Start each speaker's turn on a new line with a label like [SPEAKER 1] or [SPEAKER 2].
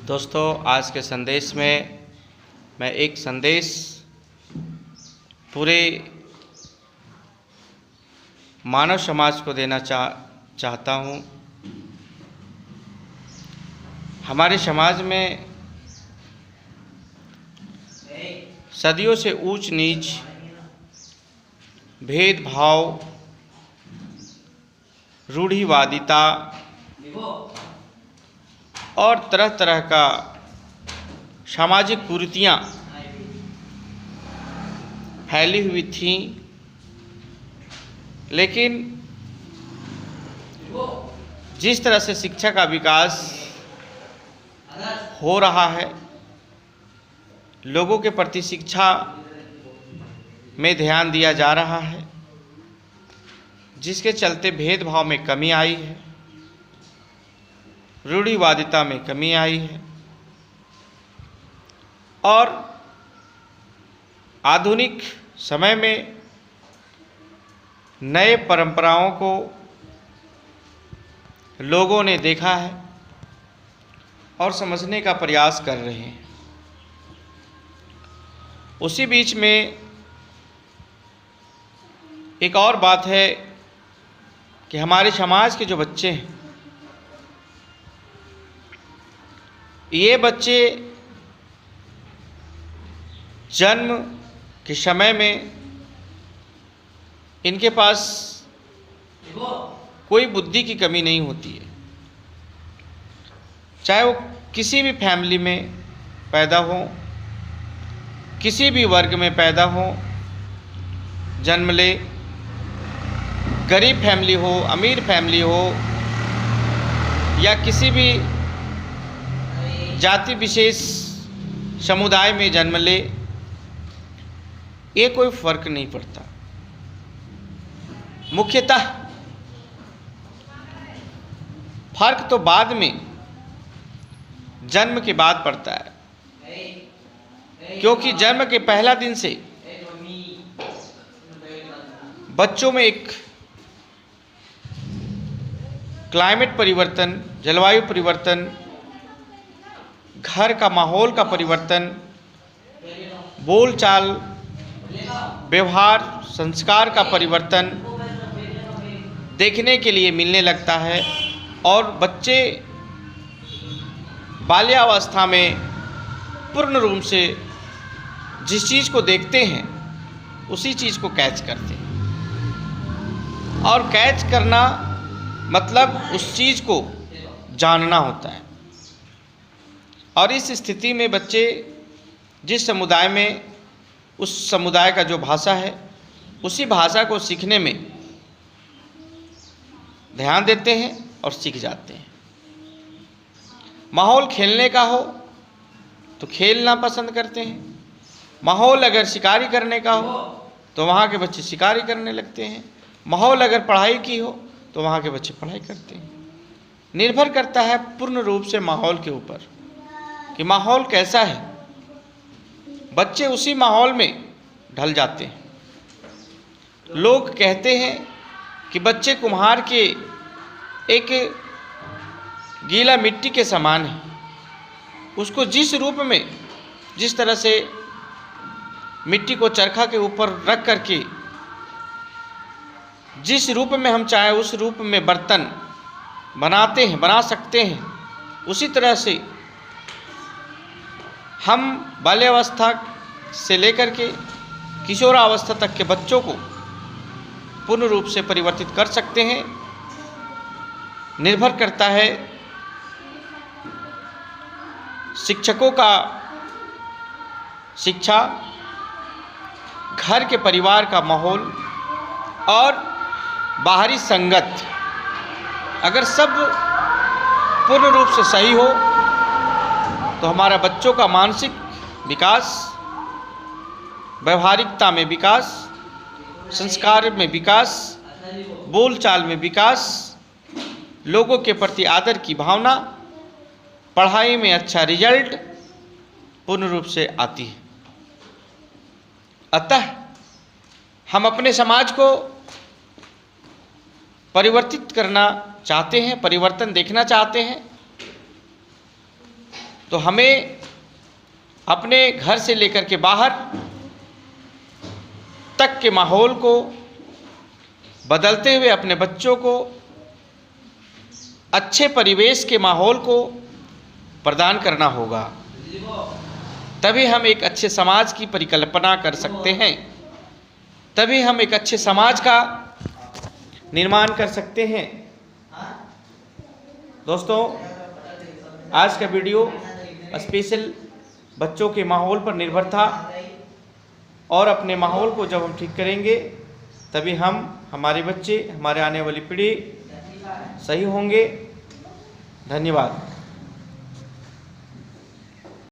[SPEAKER 1] दोस्तों, आज के संदेश में मैं एक संदेश पूरे मानव समाज को देना चाहता हूँ। हमारे समाज में सदियों से ऊंच नीच, भेदभाव, रूढ़िवादिता और तरह तरह का सामाजिक कुरीतियाँ फैली हुई थीं, लेकिन जिस तरह से शिक्षा का विकास हो रहा है, लोगों के प्रति शिक्षा में ध्यान दिया जा रहा है, जिसके चलते भेदभाव में कमी आई है, रूढ़िवादिता में कमी आई है और आधुनिक समय में नए परंपराओं को लोगों ने देखा है और समझने का प्रयास कर रहे हैं। उसी बीच में एक और बात है कि हमारे समाज के जो बच्चे हैं, ये बच्चे जन्म के समय में इनके पास कोई बुद्धि की कमी नहीं होती है। चाहे वो किसी भी फैमिली में पैदा हो, किसी भी वर्ग में पैदा हो, जन्म ले, गरीब फैमिली हो, अमीर फैमिली हो या किसी भी जाति विशेष समुदाय में जन्म ले, ये कोई फर्क नहीं पड़ता। मुख्यतः फर्क तो बाद में, जन्म के बाद पड़ता है, क्योंकि जन्म के पहला दिन से बच्चों में एक क्लाइमेट परिवर्तन, जलवायु परिवर्तन, घर का माहौल का परिवर्तन, बोलचाल, व्यवहार, संस्कार का परिवर्तन देखने के लिए मिलने लगता है और बच्चे बाल्यावस्था में पूर्ण रूप से जिस चीज़ को देखते हैं उसी चीज़ को कैच करते हैं, और कैच करना मतलब उस चीज़ को जानना होता है। और इस स्थिति में बच्चे जिस समुदाय में, उस समुदाय का जो भाषा है, उसी भाषा को सीखने में ध्यान देते हैं और सीख जाते हैं। माहौल खेलने का हो तो खेलना पसंद करते हैं। माहौल अगर शिकारी करने का हो तो वहाँ के बच्चे शिकारी करने लगते हैं। माहौल अगर पढ़ाई की हो तो वहाँ के बच्चे पढ़ाई करते हैं। निर्भर करता है पूर्ण रूप से माहौल के ऊपर कि माहौल कैसा है, बच्चे उसी माहौल में ढल जाते हैं। लोग कहते हैं कि बच्चे कुम्हार के एक गीला मिट्टी के समान है। उसको जिस रूप में, जिस तरह से मिट्टी को चरखा के ऊपर रख करके जिस रूप में हम चाहे उस रूप में बर्तन बनाते हैं, बना सकते हैं, उसी तरह से हम बाल्यावस्था से लेकर के किशोरावस्था तक के बच्चों को पूर्ण रूप से परिवर्तित कर सकते हैं। निर्भर करता है शिक्षकों का शिक्षा, घर के परिवार का माहौल और बाहरी संगत। अगर सब पूर्ण रूप से सही हो तो हमारा बच्चों का मानसिक विकास, व्यवहारिकता में विकास, संस्कार में विकास, बोलचाल में विकास, लोगों के प्रति आदर की भावना, पढ़ाई में अच्छा रिजल्ट पूर्ण रूप से आती है। अतः हम अपने समाज को परिवर्तित करना चाहते हैं, परिवर्तन देखना चाहते हैं, तो हमें अपने घर से लेकर के बाहर तक के माहौल को बदलते हुए अपने बच्चों को अच्छे परिवेश के माहौल को प्रदान करना होगा। तभी हम एक अच्छे समाज की परिकल्पना कर सकते हैं, तभी हम एक अच्छे समाज का निर्माण कर सकते हैं। दोस्तों, आज का वीडियो स्पेशल बच्चों के माहौल पर निर्भर था, और अपने माहौल को जब हम ठीक करेंगे तभी हम, हमारे बच्चे, हमारे आने वाली पीढ़ी सही होंगे। धन्यवाद।